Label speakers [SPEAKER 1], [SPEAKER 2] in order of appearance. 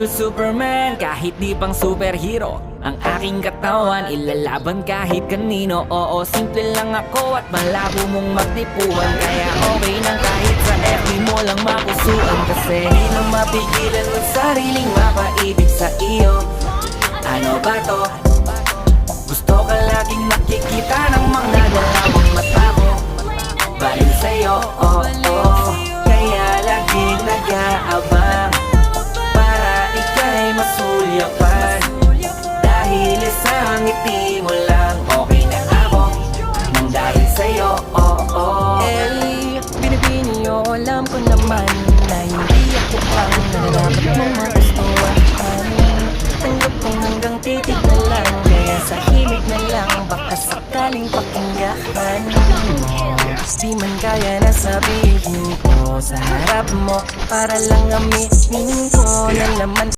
[SPEAKER 1] Superman, kahit di pang superhero, ang aking katawan ilalaban kahit kanino. Oo, simple lang ako at malabo mong magtipuan. Kaya okay nang kahit sa FB mo lang mapusuan. Kasi di na mapigilan ang sariling mapaibig sa iyo. Ano ba to? Gusto ka laging nakikita ng mga dalawang mata ko. Balik sa'yo, oh, oh. Kaya laging nag-aabang para ika'y masulyapan. Dahil isang ngiti mo lang, okay na ako nang dahil sa'yo, oh, oh.
[SPEAKER 2] Hey, binibini, alam ko naman na hindi ako ang nararapat mong magustuhan. Tanggap ko hanggang titig na lang, kaya sa himig na lang baka sakaling pakinggan mo. Di man kaya na sabihin ko sa harap mo, para lang aminin ko na laman